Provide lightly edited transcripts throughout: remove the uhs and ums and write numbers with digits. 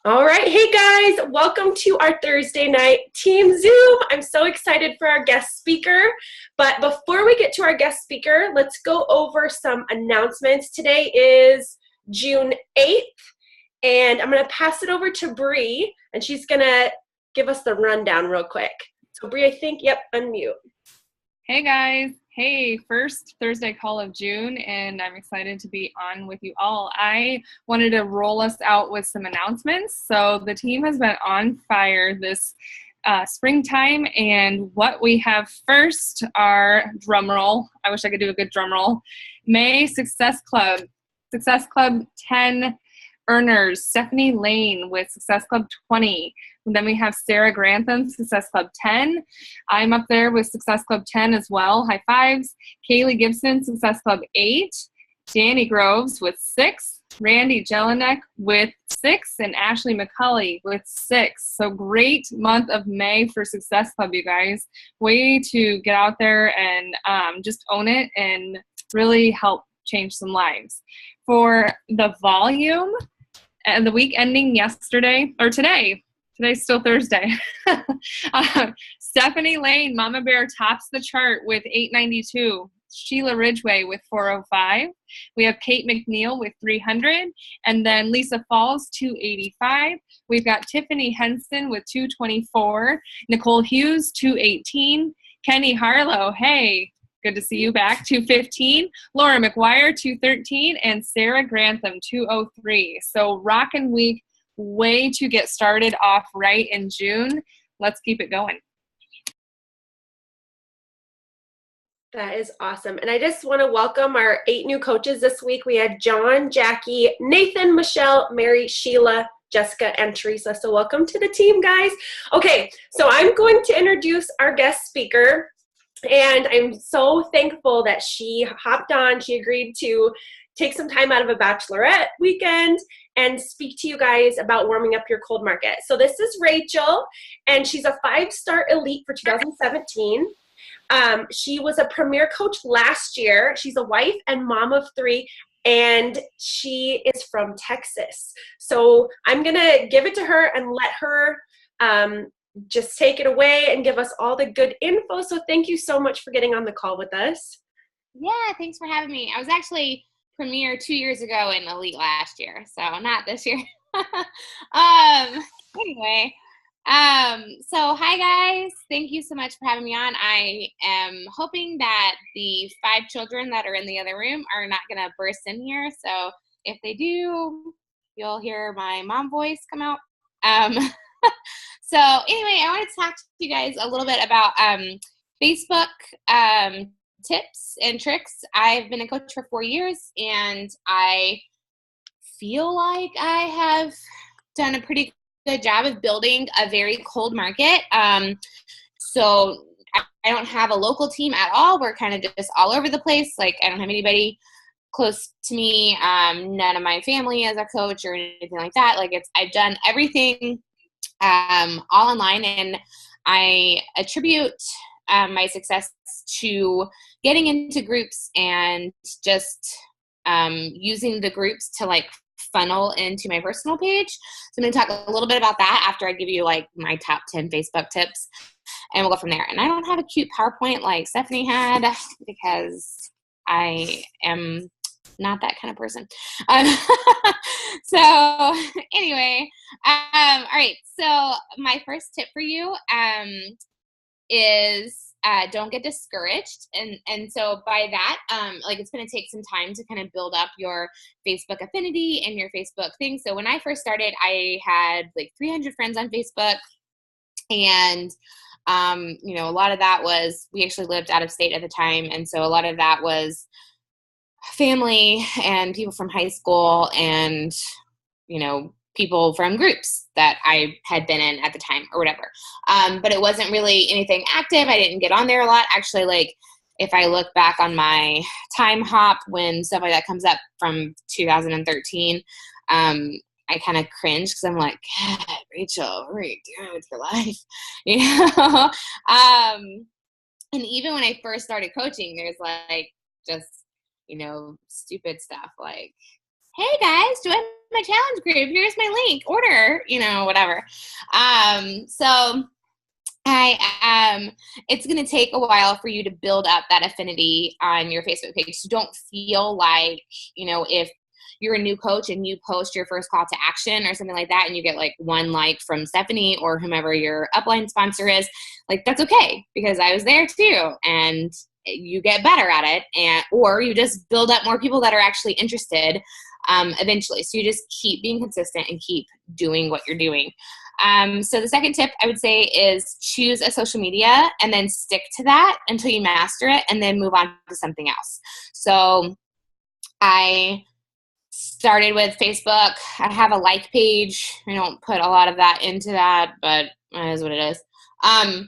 All right. Hey guys, welcome to our Thursday night Team Zoom. I'm so excited for our guest speaker. But before we get to our guest speaker, let's go over some announcements. Today is June 8th, and I'm going to pass it over to Bree, and she's going to give us the rundown real quick. So Bree, I think, yep, unmute. Hey guys. Hey, first Thursday call of June, and I'm excited to be on with you all. I wanted to roll us out with some announcements. So the team has been on fire this springtime, and what we have first are, drum roll, I wish I could do a good drum roll, May Success Club 10 earners, Stephanie Lane with Success Club 20. And then we have Sarah Grantham, Success Club 10. I'm up there with Success Club 10 as well. High fives. Kaylee Gibson, Success Club 8. Danny Groves with 6. Randy Jelinek with 6. And Ashley McCulley with 6. So great month of May for Success Club, you guys. Way to get out there and just own it and really help change some lives. For the volume, and the week ending yesterday, or today, today's still Thursday, Stephanie Lane, Mama Bear, tops the chart with 892. Sheila Ridgway with 405. We have Kate McNeil with 300. And then Lisa Falls, 285. We've got Tiffany Henson with 224. Nicole Hughes, 218. Kenny Harlow, hey, good to see you back, 215. Laura McGuire, 213. And Sarah Grantham, 203. So rockin' week, way to get started off right in June. Let's keep it going. That is awesome. And I just want to welcome our 8 new coaches this week. We had John, Jackie, Nathan, Michelle, Mary, Sheila, Jessica, and Teresa. So welcome to the team, guys. Okay, so I'm going to introduce our guest speaker. And I'm so thankful that she hopped on. She agreed to take some time out of a bachelorette weekend and speak to you guys about warming up your cold market. So this is Rachel, and she's a 5-star elite for 2017. She was a premier coach last year. She's a wife and mom of 3, and she is from Texas. So I'm going to give it to her and let her just take it away and give us all the good info. So thank you so much for getting on the call with us. Yeah, thanks for having me. I was actually premier 2 years ago and elite last year, so not this year. Anyway, so hi guys. Thank you so much for having me on. I am hoping that the 5 children that are in the other room are not going to burst in here. So if they do, you'll hear my mom voice come out. So anyway, I want to talk to you guys a little bit about Facebook tips and tricks. I've been a coach for 4 years, and I feel like I have done a pretty good job of building a very cold market. So I don't have a local team at all. We're kind of just all over the place. Like, I don't have anybody close to me. None of my family as a coach or anything like that. Like, I've done everything all online, and I attribute my success to getting into groups and just using the groups to like funnel into my personal page. So I'm going to talk a little bit about that after I give you like my top 10 Facebook tips, and we'll go from there. And I don't have a cute PowerPoint like Stephanie had because I am not that kind of person. So anyway, all right. So my first tip for you is don't get discouraged. And so by that, like, it's going to take some time to kind of build up your Facebook affinity and your Facebook thing. So when I first started, I had like 300 friends on Facebook, and a lot of that was, we actually lived out of state at the time. And so a lot of that was family and people from high school and, people from groups that I had been in at the time or whatever. But it wasn't really anything active. I didn't get on there a lot. Actually, like, if I look back on my time hop when stuff like that comes up from 2013, I kind of cringe because I'm like, God, Rachel, what are you doing with your life? And even when I first started coaching, there's like just, stupid stuff like, hey guys, join my challenge group. Here's my link, order, whatever. So it's going to take a while for you to build up that affinity on your Facebook page. So don't feel like, if you're a new coach and you post your first call to action or something like that, and you get like one like from Stephanie or whomever your upline sponsor is, like, that's okay, because I was there too. And you get better at it, or you just build up more people that are actually interested eventually. So you just keep being consistent and keep doing what you're doing. So the second tip I would say is choose a social media and then stick to that until you master it, and then move on to something else. So I started with Facebook. I have a like page. I don't put a lot of that into that, but it is what it is. I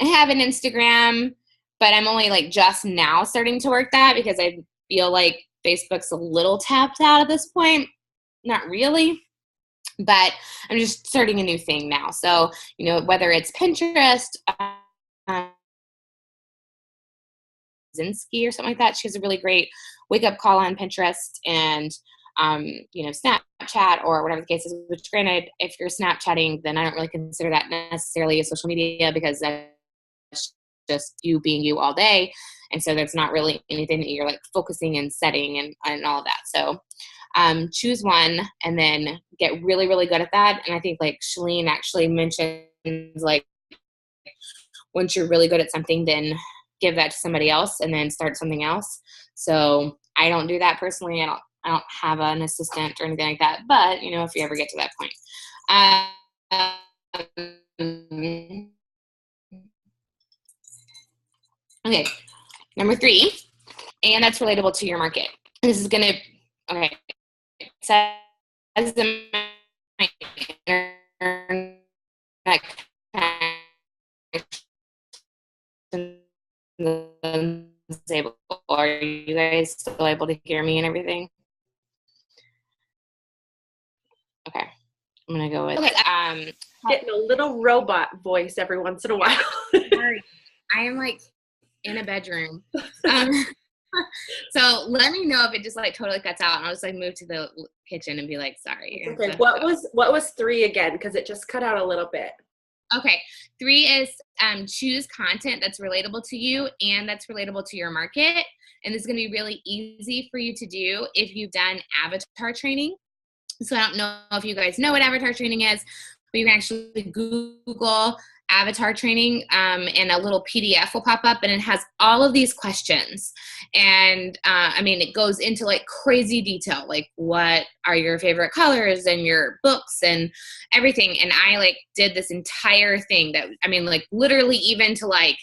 have an Instagram, but I'm only like just now starting to work that because I feel like Facebook's a little tapped out at this point. Not really, but I'm just starting a new thing now. So, whether it's Pinterest, Zinsky or something like that, she has a really great wake-up call on Pinterest, and Snapchat or whatever the case is, which granted, if you're Snapchatting, then I don't really consider that necessarily a social media, because that's just you being you all day. And so that's not really anything that you're like focusing and setting and all of that. So choose one and then get really, really good at that. And I think like Shalene actually mentions, like, once you're really good at something, then give that to somebody else and then start something else. So I don't do that personally. I don't have an assistant or anything like that. But, if you ever get to that point. Okay, number 3, and that's relatable to your market. This is going to, okay, so as the are you guys still able to hear me and everything? Okay, I'm going to go with, getting a little robot voice every once in a while. Sorry, I am like in a bedroom. So let me know if it just like totally cuts out, and I'll just like move to the kitchen and be like, sorry. Okay, what was 3 again? Because it just cut out a little bit. Okay, 3 is choose content that's relatable to you and that's relatable to your market. And this is going to be really easy for you to do if you've done avatar training. So I don't know if you guys know what avatar training is, but you can actually Google avatar training, and a little PDF will pop up, and it has all of these questions. And it goes into like crazy detail, like what are your favorite colors and your books and everything. And I like did this entire thing that, literally even to like,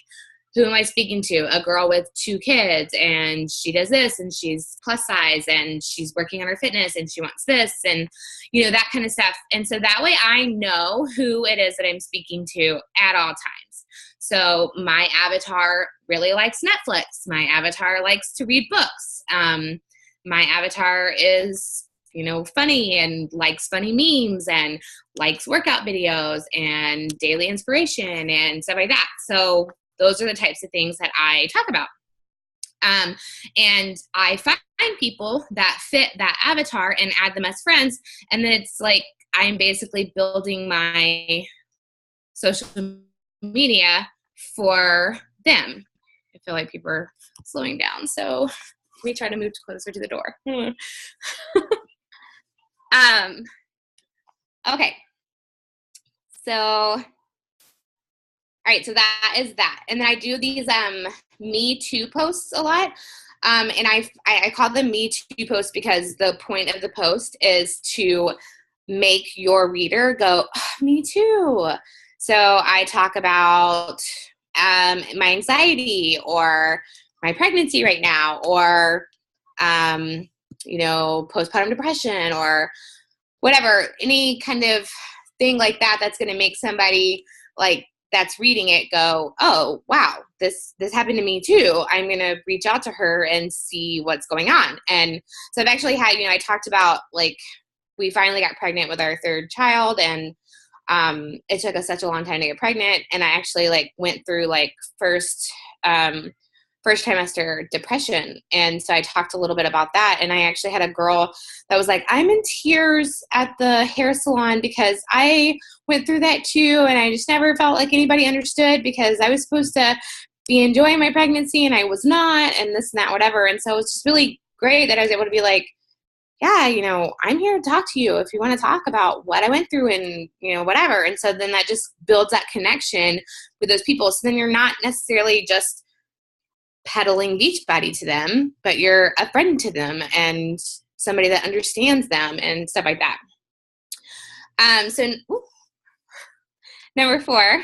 who am I speaking to? A girl with 2 kids, and she does this, and she's plus size, and she's working on her fitness, and she wants this, and that kind of stuff. And so that way I know who it is that I'm speaking to at all times. So my avatar really likes Netflix. My avatar likes to read books. My avatar is, funny and likes funny memes and likes workout videos and daily inspiration and stuff like that. So those are the types of things that I talk about. And I find people that fit that avatar and add them as friends. And then it's like, I'm basically building my social media for them. I feel like people are slowing down. So let me try to move closer to the door. Okay. So, all right, so that is that. And then I do these Me Too posts a lot. And I call them Me Too posts because the point of the post is to make your reader go, oh, me too. So I talk about my anxiety or my pregnancy right now, or, postpartum depression or whatever, any kind of thing like that that's going to make somebody like that's reading it go, oh, wow, this happened to me too. I'm going to reach out to her and see what's going on. And so I've actually had, I talked about like, we finally got pregnant with our 3rd child, and it took us such a long time to get pregnant. And I actually like went through like first first trimester depression. And so I talked a little bit about that. And I actually had a girl that was like, I'm in tears at the hair salon because I went through that too. And I just never felt like anybody understood because I was supposed to be enjoying my pregnancy and I was not, and this and that, whatever. And so it's just really great that I was able to be like, yeah, you know, I'm here to talk to you if you want to talk about what I went through and, you know, whatever. And so then that just builds that connection with those people. So then you're not necessarily just peddling Beachbody to them, but you're a friend to them and somebody that understands them and stuff like that. Number 4,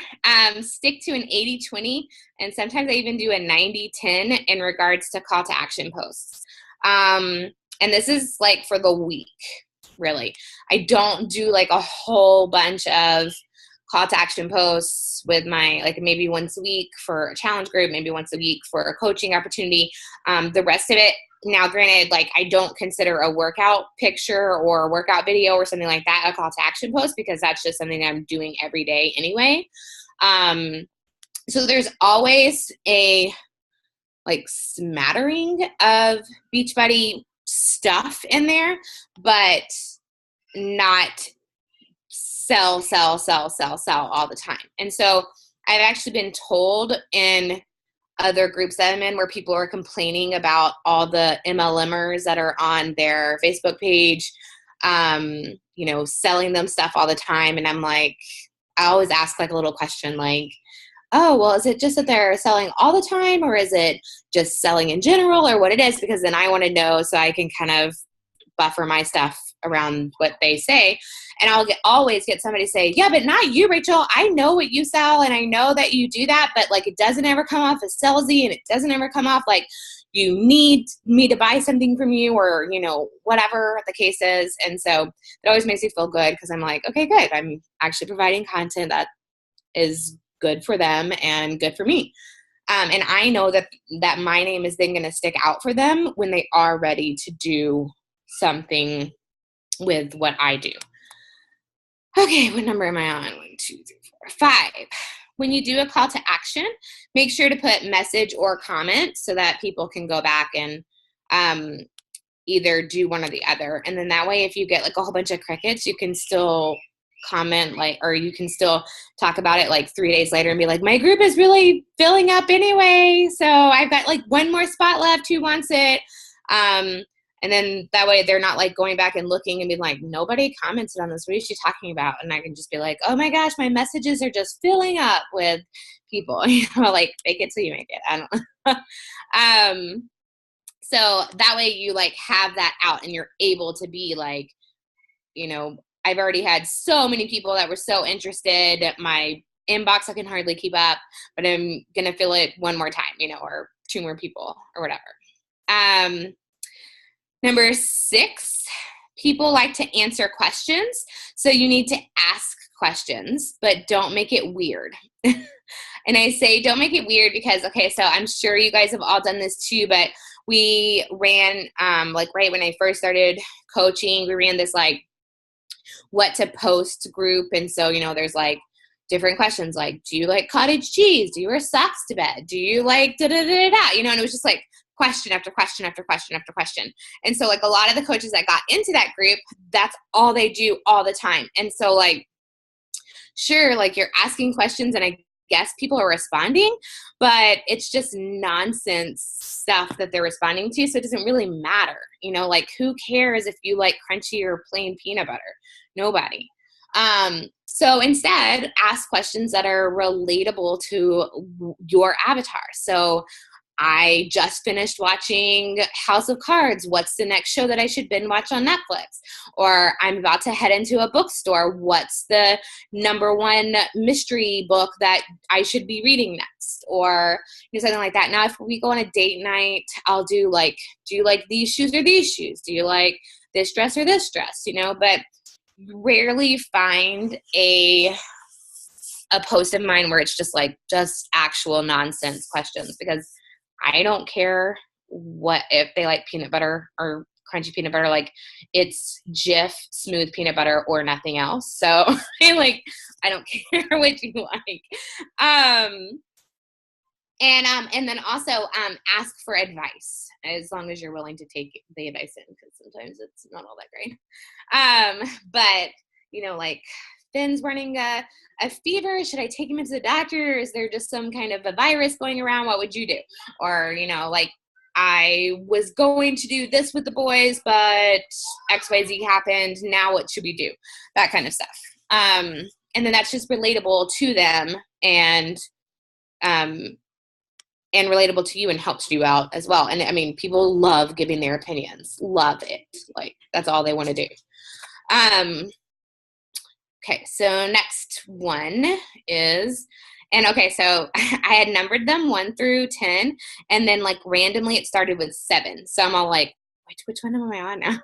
stick to an 80-20, and sometimes I even do a 90-10 in regards to call to action posts. And this is like for the week, really. I don't do like a whole bunch of call to action posts with my, like maybe once a week for a challenge group, maybe once a week for a coaching opportunity. The rest of it, now granted, like I don't consider a workout picture or a workout video or something like that a call to action post because that's just something I'm doing every day anyway. So there's always a like smattering of Beachbody stuff in there, but not sell all the time. And so I've actually been told in other groups that I'm in where people are complaining about all the MLMers that are on their Facebook page, you know, selling them stuff all the time. And I'm like, I always ask like a little question like, oh, well, is it just that they're selling all the time or is it just selling in general or what it is? Because then I want to know so I can kind of buffer my stuff around what they say. And I'll always get somebody say, yeah, but not you, Rachel. I know what you sell and I know that you do that, but like it doesn't ever come off as salesy and it doesn't ever come off like you need me to buy something from you or, you know, whatever the case is. And so it always makes me feel good because I'm like, okay, good. I'm actually providing content that is good for them and good for me. And I know that my name is then going to stick out for them when they are ready to do something with what I do. Okay, what number am I on? 1, 2, 3, 4, 5. When you do a call to action, make sure to put message or comment so that people can go back and either do one or the other. And then that way, if you get like a whole bunch of crickets, you can still comment like, or you can still talk about it like 3 days later and be like, my group is really filling up anyway. So I've got like one more spot left. Who wants it? And then that way they're not like going back and looking and being like, nobody commented on this. What is she talking about? And I can just be like, oh my gosh, my messages are just filling up with people, you know, like fake it till you make it. I don't know. So that way you like have that out and you're able to be like, you know, I've already had so many people that were so interested. My inbox, I can hardly keep up, but I'm going to fill it one more time, you know, or 2 more people or whatever. Number 6, people like to answer questions. So you need to ask questions, but don't make it weird. And I say don't make it weird because, okay, so I'm sure you guys have all done this too, but we ran, like right when I first started coaching, we ran this like what to post group. And so, you know, there's like different questions like, do you like cottage cheese? Do you wear socks to bed? Do you like da-da-da-da-da? You know, and it was just like question after question after question after question. And so like a lot of the coaches that got into that group, that's all they do all the time. And so like, sure, like you're asking questions and I guess people are responding, but it's just nonsense stuff that they're responding to. So it doesn't really matter, you know, like who cares if you like crunchy or plain peanut butter? Nobody. So instead ask questions that are relatable to your avatar. So I just finished watching House of Cards. What's the next show that I should binge watch on Netflix? Or I'm about to head into a bookstore. What's the #1 mystery book that I should be reading next? Or you know, something like that. Now, if we go on a date night, I'll do like, do you like these shoes or these shoes? Do you like this dress or this dress? You know, but rarely find a post of mine where it's just like just actual nonsense questions because I don't care what if they like peanut butter or crunchy peanut butter. Like it's Jif smooth peanut butter or nothing else. So I don't care what you like. And then also ask for advice as long as you're willing to take the advice in, because sometimes it's not all that great. But like, Finn's running a fever. Should I take him into the doctor? Is there just some kind of a virus going around? What would you do? Or, like, I was going to do this with the boys, but XYZ happened. Now what should we do? That kind of stuff. And then that's just relatable to them and relatable to you and helps you out as well. And I mean, people love giving their opinions. Love it. Like, that's all they want to do. Okay, so next one is, so I had numbered them 1 through 10, and then like randomly it started with 7. So I'm all like, which one am I on now?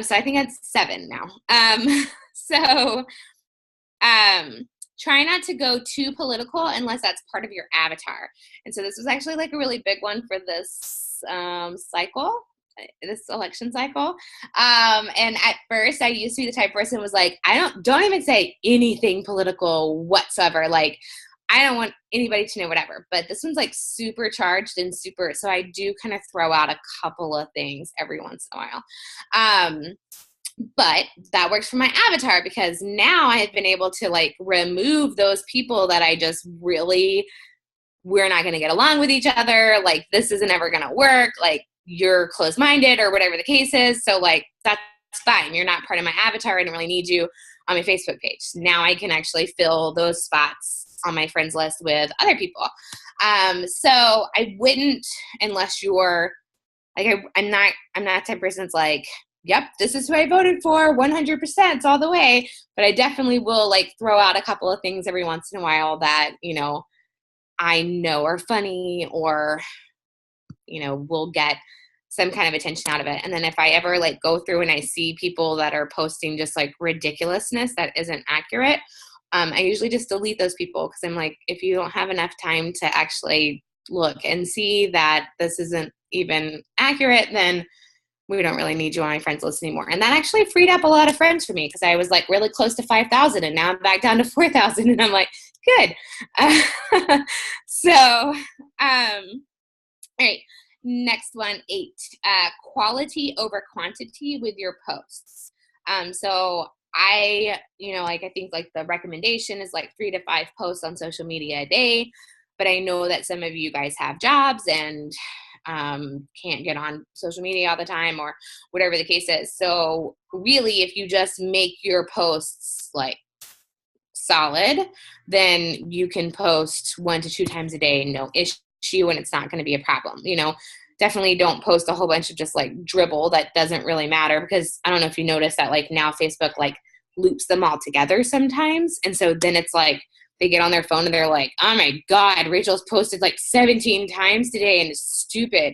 So I think it's 7 now. Try not to go too political unless that's part of your avatar. And so this was actually like a really big one for this this election cycle. And at first I used to be the type of person who was like, don't even say anything political whatsoever. Like, I don't want anybody to know whatever. But this one's like super charged and super, so I do kind of throw out a couple of things every once in a while. But that works for my avatar, because now I have been able to like remove those people that I just really, we're not going to get along with each other. Like, this isn't ever going to work. Like, you're closed-minded or whatever the case is. So like, that's fine. You're not part of my avatar. I don't really need you on my Facebook page. Now I can actually fill those spots on my friends list with other people. So I wouldn't, unless you're like, I'm not the type of person that's like, yep, this is who I voted for 100% all the way. But I definitely will like throw out a couple of things every once in a while that, I know are funny, or, will get some kind of attention out of it. And then if I ever like go through and I see people that are posting just like ridiculousness that isn't accurate, I usually just delete those people, because I'm like, if you don't have enough time to actually look and see that this isn't even accurate, then we don't really need you on my friends list anymore. And that actually freed up a lot of friends for me, because I was like really close to 5,000 and now I'm back down to 4,000, and I'm like, good. All right. Next one, 8, quality over quantity with your posts. So I think like the recommendation is like 3 to 5 posts on social media a day, but I know that some of you guys have jobs and can't get on social media all the time, or whatever the case is. So really, if you just make your posts like solid, then you can post 1 to 2 times a day, no issue, and it's not going to be a problem. Definitely don't post a whole bunch of just like dribble that doesn't really matter, because I don't know if you notice that like now Facebook like loops them all together sometimes. And so then it's like they get on their phone and they're like, oh my God, Rachel's posted like 17 times today and it's stupid,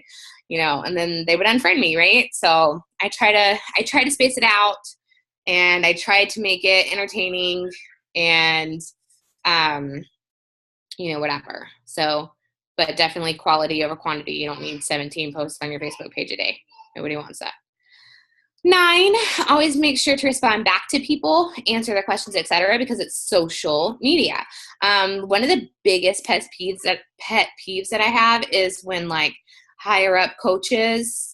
and then they would unfriend me. Right. So I try to space it out, and I try to make it entertaining and, whatever. So, but definitely quality over quantity. You don't need 17 posts on your Facebook page a day. Nobody wants that. 9, always make sure to respond back to people, answer their questions, etc., because it's social media. One of the biggest pet peeves that I have is when like higher up coaches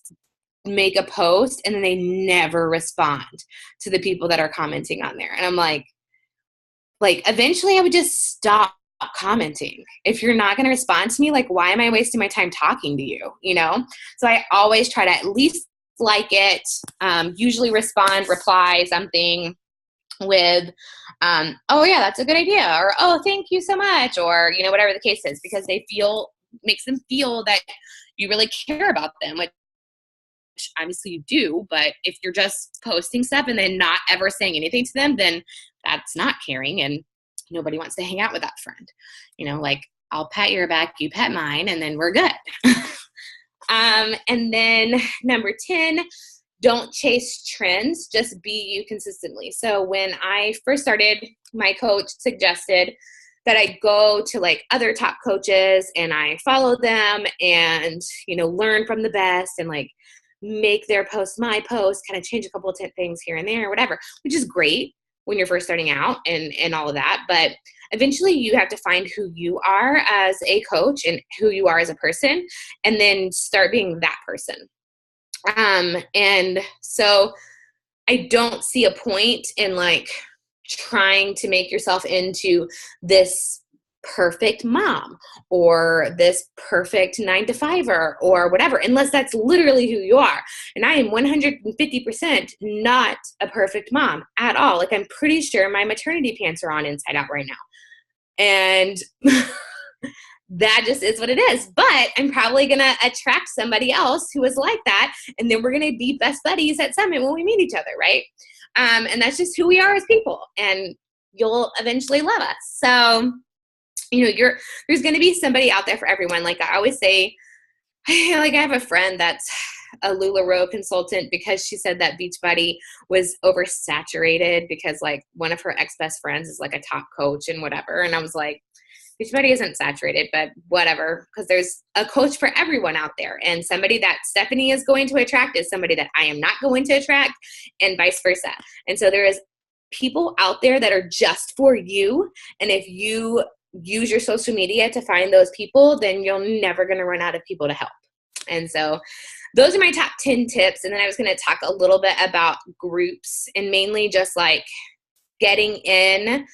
make a post and then they never respond to the people that are commenting on there. And I'm like eventually I would just stop commenting. If you're not going to respond to me, like, why am I wasting my time talking to you? So I always try to at least like it, usually reply something with, oh yeah, that's a good idea, or oh, thank you so much, or whatever the case is, because makes them feel that you really care about them, which obviously you do. But if you're just posting stuff and then not ever saying anything to them, then that's not caring, and nobody wants to hang out with that friend. Like, I'll pat your back, you pet mine, and then we're good. And then number 10, don't chase trends, just be you consistently. So when I first started, my coach suggested that I go to like other top coaches and I follow them and, learn from the best and like make their post my post, kind of change a couple of things here and there or whatever, which is great, when you're first starting out and all of that. But eventually you have to find who you are as a coach and who you are as a person, and then start being that person. And so I don't see a point in like trying to make yourself into this perfect mom or this perfect 9-to-5er or whatever, unless that's literally who you are. And I am 150% not a perfect mom at all. Like, I'm pretty sure my maternity pants are on inside out right now. And that just is what it is. But I'm probably going to attract somebody else who is like that. And then we're going to be best buddies at Summit when we meet each other, right? And that's just who we are as people. And you'll eventually love us. So, you know, there's going to be somebody out there for everyone. Like I always say, like I have a friend that's a LuLaRoe consultant because she said that Beachbody was oversaturated because like one of her ex-best friends is like a top coach and whatever. And I was like, Beachbody isn't saturated, but whatever, because there's a coach for everyone out there. And somebody that Stephanie is going to attract is somebody that I am not going to attract, and vice versa. And so there is people out there that are just for you. And if you use your social media to find those people, then you're never going to run out of people to help. And so those are my top 10 tips. And then I was going to talk a little bit about groups, and mainly just like getting in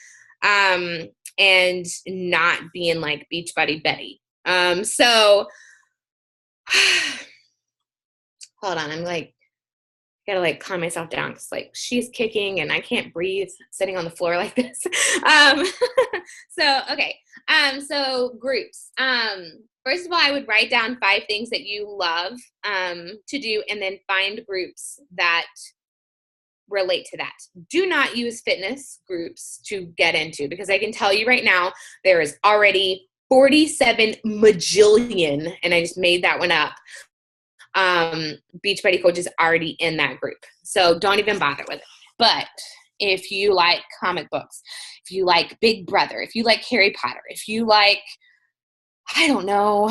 and not being like Beachbody Betty. So hold on. I'm like, gotta like calm myself down because like she's kicking and I can't breathe sitting on the floor like this. So groups. First of all, I would write down 5 things that you love to do, and then find groups that relate to that. Do not use fitness groups to get into, because I can tell you right now, there is already 47 majillion, and I just made that one up, Beachbody coaches already in that group. So don't even bother with it. But if you like comic books, if you like Big Brother, if you like Harry Potter, if you like, I don't know,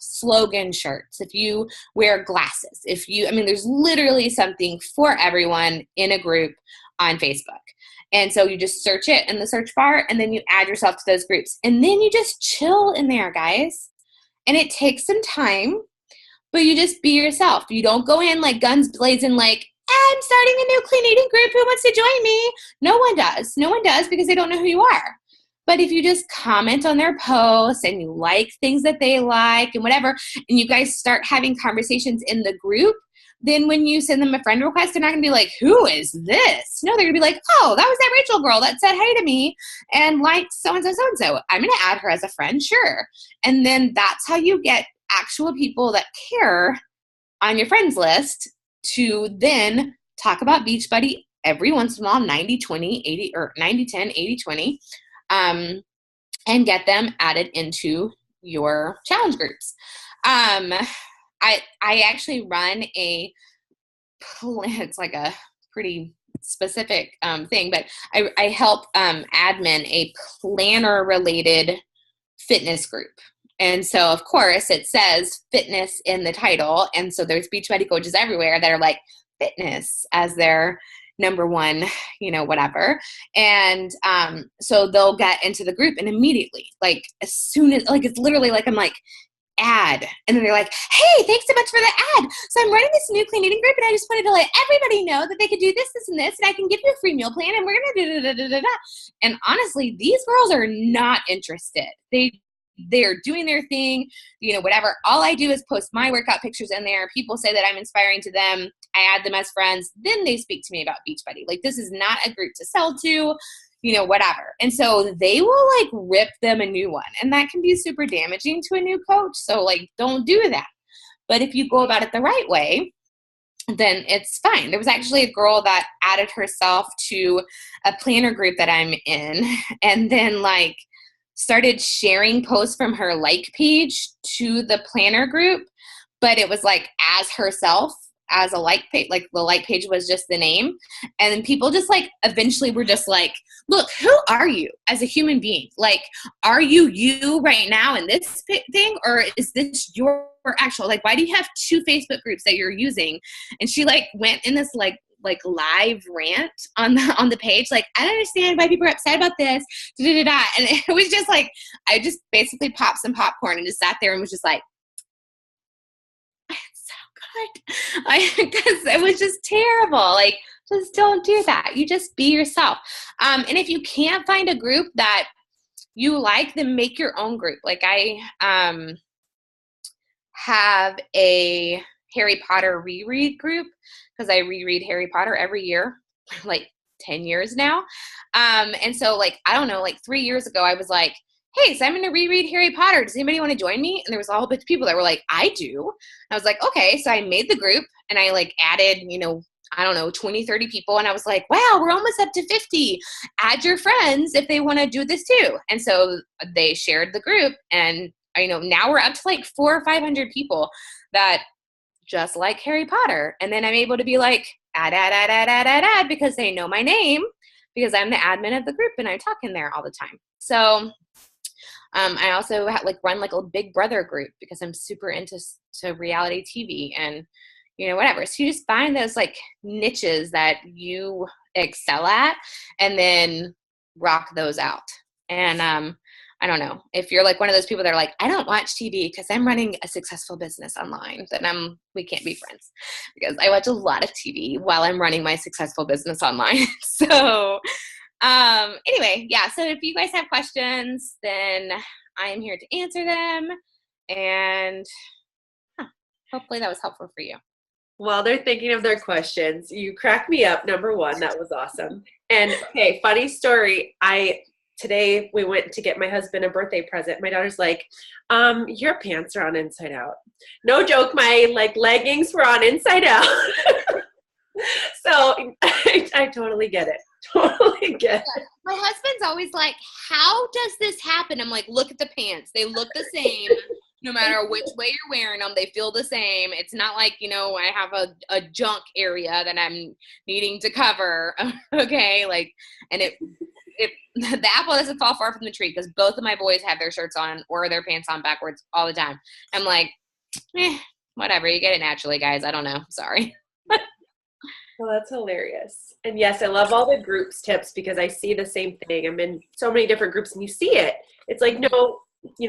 slogan shirts, if you wear glasses, there's literally something for everyone in a group on Facebook. And so you just search it in the search bar, and then you add yourself to those groups, and then you just chill in there, guys. And it takes some time, but you just be yourself. You don't go in like guns blazing, like, I'm starting a new clean eating group. Who wants to join me? No one does. No one does, because they don't know who you are. But if you just comment on their posts and you like things that they like and whatever, and you guys start having conversations in the group, then when you send them a friend request, they're not going to be like, who is this? No, they're going to be like, oh, that was that Rachel girl that said hey to me and liked so-and-so, so-and-so. I'm going to add her as a friend, sure. And then that's how you get actual people that care on your friends list to then talk about Beachbody every once in a while, 90-20, 80, or 90-10, 80-20. And get them added into your challenge groups. I actually run a plan. It's like a pretty specific thing, but I help admin a planner related fitness group. And so of course it says fitness in the title. And so there's Beachbody coaches everywhere that are like fitness as their number one, whatever. And so they'll get into the group, and immediately, like as soon as, like, it's literally like, I'm like, ad. And then they're like, hey, thanks so much for the ad. So I'm running this new clean eating group, and I just wanted to let everybody know that they could do this, this, and this, and I can give you a free meal plan, and we're going to do da-da-da-da-da. And honestly, these girls are not interested. They're doing their thing, whatever. All I do is post my workout pictures in there. People say that I'm inspiring to them. I add them as friends. Then they speak to me about Beachbody. Like, this is not a group to sell to, whatever. And so they will like rip them a new one. And that can be super damaging to a new coach. So like, don't do that. But if you go about it the right way, then it's fine. There was actually a girl that added herself to a planner group that I'm in, and then like started sharing posts from her like page to the planner group, but it was like as herself, as a like page, like the like page was just the name. And then people just like eventually were just like, look, who are you as a human being? Like, are you right now in this thing, or is this your actual, like, why do you have 2 Facebook groups that you're using? And she like went in this like like live rant on the page. Like, I don't understand why people are upset about this. Da, da, da, da. And it was just like, I just basically popped some popcorn and just sat there and was just like, it's so good. Because it was just terrible. Like, just don't do that. You just be yourself. And if you can't find a group that you like, then make your own group. Like I have a Harry Potter reread group because I reread Harry Potter every year, like 10 years now. And so like, I don't know, like 3 years ago, I was like, hey, so I'm going to reread Harry Potter. Does anybody want to join me? And there was a whole bunch of people that were like, I do. I was like, okay. So I made the group and I like added, I don't know, 20, 30 people. And I was like, wow, we're almost up to 50. Add your friends if they want to do this too. And so they shared the group. And now we're up to like 400 or 500 people that just like Harry Potter. And then I'm able to be like, add, because they know my name because I'm the admin of the group and I talk in there all the time. So I also run like a Big Brother group because I'm super into reality TV and whatever. So you just find those like niches that you excel at and then rock those out. And I don't know, if you're like one of those people that are like, I don't watch TV because I'm running a successful business online, then we can't be friends because I watch a lot of TV while I'm running my successful business online. So anyway, yeah. So if you guys have questions, then I am here to answer them. And hopefully that was helpful for you. While they're thinking of their questions, you crack me up, number one. That was awesome. And okay, funny story. Today we went to get my husband a birthday present. My daughter's like, your pants are on inside out. No joke, my leggings were on inside out. So I totally get it. Totally get it. My husband's always like, how does this happen? I'm like, look at the pants. They look the same. No matter which way you're wearing them, they feel the same. It's not like, I have a junk area that I'm needing to cover. Okay. And the apple doesn't fall far from the tree because both of my boys have their shirts on or their pants on backwards all the time. I'm like, whatever. You get it naturally, guys. I don't know. Sorry. Well, that's hilarious. And yes, I love all the groups tips because I see the same thing. I'm in so many different groups and you see it. It's like, no,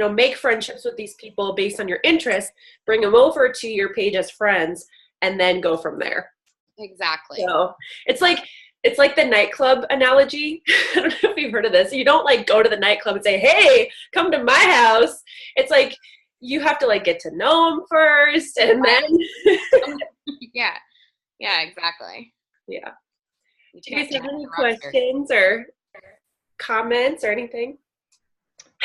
make friendships with these people based on your interests, bring them over to your page as friends, and then go from there. Exactly. So it's like the nightclub analogy. I don't know if you've heard of this. You don't go to the nightclub and say, hey, come to my house. It's like you have to get to know them first and then. Yeah, exactly. Yeah. Do you guys have any questions or comments or anything?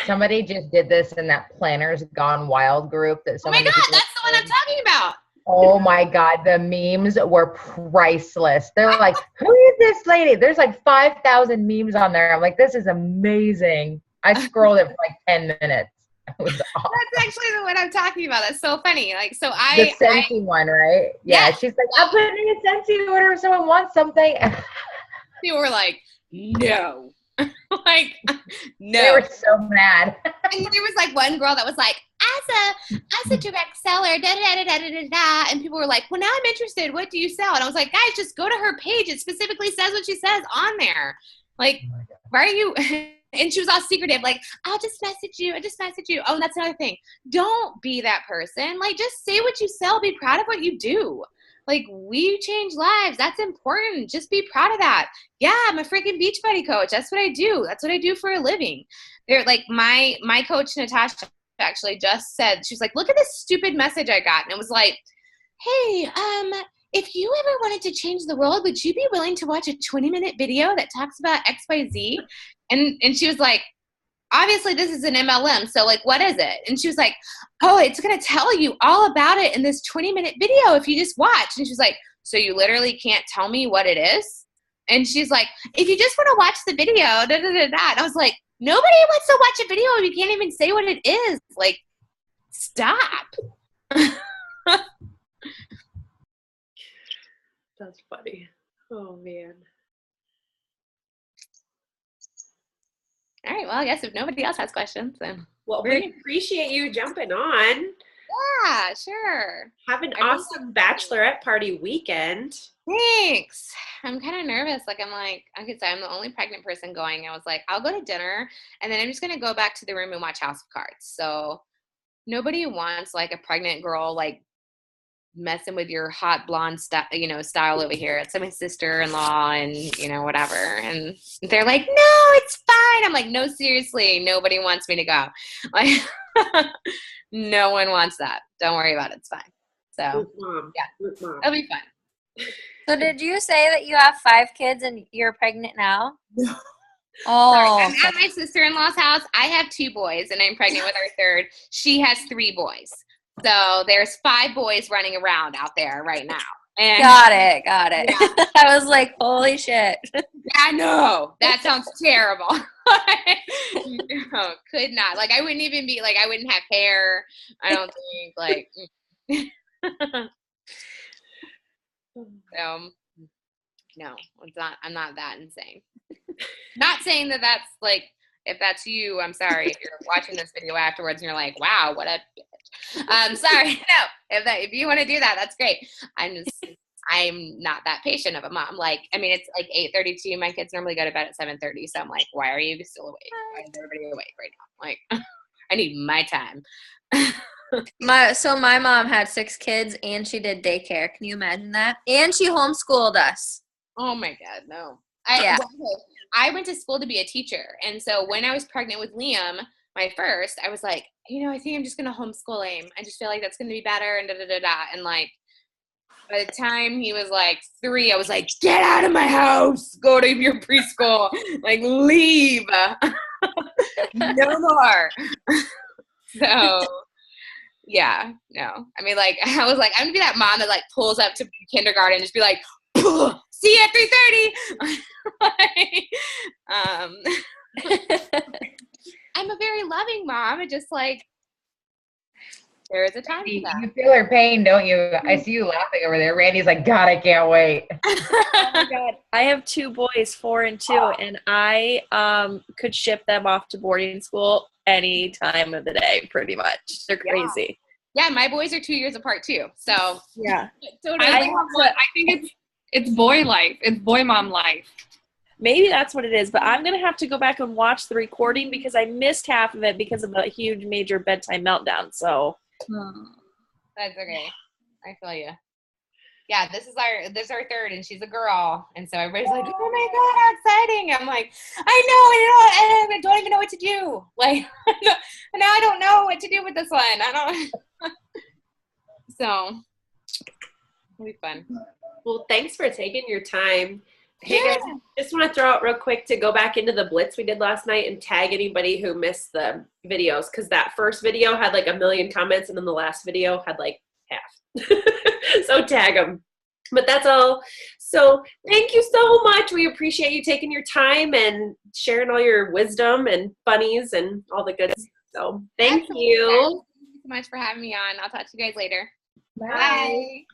Somebody just did this in that Planners Gone Wild group. Oh my God, that's the one I'm talking about. Oh my God, the memes were priceless. They're like, who is this lady? There's 5,000 memes on there. I'm like, this is amazing. I scrolled it for 10 minutes. It was awesome. That's actually the one I'm talking about. That's so funny. The Scentsy one, right? Yeah, she's like, I'm putting in a Scentsy order if someone wants something. People were like, no. No. They were so mad. And there was one girl that was like, as a direct seller, da da da da da da da. And people were like, well, now I'm interested. What do you sell? And I was like, guys, just go to her page. It specifically says what she says on there. Why are you? And she was all secretive, I'll just message you. Oh, and that's another thing. Don't be that person. Just say what you sell. Be proud of what you do. We change lives. That's important. Just be proud of that. Yeah, I'm a freaking Beachbody coach. That's what I do. That's what I do for a living. They're my coach, Natasha, actually just said, she's like, look at this stupid message I got. And it was like, hey, if you ever wanted to change the world, would you be willing to watch a 20-minute video that talks about XYZ? And she was like, obviously this is an MLM, so what is it? And she was like, oh, it's going to tell you all about it in this 20-minute video if you just watch. And she was like, so you literally can't tell me what it is? And she's like, if you just want to watch the video, da da da da. And I was like, nobody wants to watch a video if you can't even say what it is. Stop. That's funny. Oh, man. All right. Well, I guess if nobody else has questions, then. Well, we appreciate you jumping on. Yeah, sure. Have an awesome bachelorette party weekend. Thanks. I'm kind of nervous. Like, I could say I'm the only pregnant person going. I was like, I'll go to dinner, and then I'm just going to go back to the room and watch House of Cards. So nobody wants, like, a pregnant girl, like, messing with your hot blonde style over here. It's my sister-in-law and, whatever. And they're like, no, it's fine. I'm like, no, seriously, nobody wants me to go. Like, no one wants that. Don't worry about it. It's fine. So, yeah, it'll be fun. So did you say that you have 5 kids and you're pregnant now? No. Oh. I'm at my sister-in-law's house. I have 2 boys, and I'm pregnant with our 3rd. She has 3 boys. So there's 5 boys running around out there right now. And Got it. Yeah. I was like, holy shit. I know. That sounds terrible. No, could not. Like, I wouldn't even be, like, I wouldn't have hair. I don't think, like. No, it's not. I'm not that insane. Not saying that that's, like, if that's you, I'm sorry if you're watching this video afterwards and you're like, wow, what a bitch. Sorry. No, if you want to do that, that's great. I'm not that patient of a mom. Like, I mean, it's like 8:32. My kids normally go to bed at 7:30. So I'm like, why are you still awake? Why is everybody awake right now? Like, I need my time. My mom had 6 kids and she did daycare. Can you imagine that? And she homeschooled us. Oh my God, no. I went to school to be a teacher. And so when I was pregnant with Liam, my first, I was like, I think I'm just going to homeschool him. I just feel like that's going to be better and da-da-da-da. And like, by the time he was like 3, I was like, get out of my house. Go to your preschool. Like, leave. No more. So, yeah, no. I mean, like, I was like, I'm going to be that mom that like pulls up to kindergarten and just be like, see you at 3:30. I'm a very loving mom. I just like there is a time for that. You feel her pain, don't you? I see you laughing over there. Randy's like, God, I can't wait. Oh my God. I have 2 boys, 4 and 2, and I could ship them off to boarding school any time of the day, pretty much. They're crazy. Yeah, my boys are 2 years apart too. So yeah. Totally. I think it's boy life. It's boy mom life. Maybe that's what it is, but I'm going to have to go back and watch the recording because I missed half of it because of a huge major bedtime meltdown. So that's okay. I feel you. Yeah, this is our 3rd and she's a girl. And so everybody's like, oh my God, how exciting. I'm like, I know, I don't even know what to do. Like, now I don't know what to do with this one. I don't. So it'll be fun. Well, thanks for taking your time. Hey guys, just want to throw out real quick to go back into the blitz we did last night and tag anybody who missed the videos, because that first video had like 1 million comments and then the last video had like half. So tag them. But that's all. So thank you so much. We appreciate you taking your time and sharing all your wisdom and funnies and all the good stuff. So thank you. Thank you so much for having me on. I'll talk to you guys later. Bye.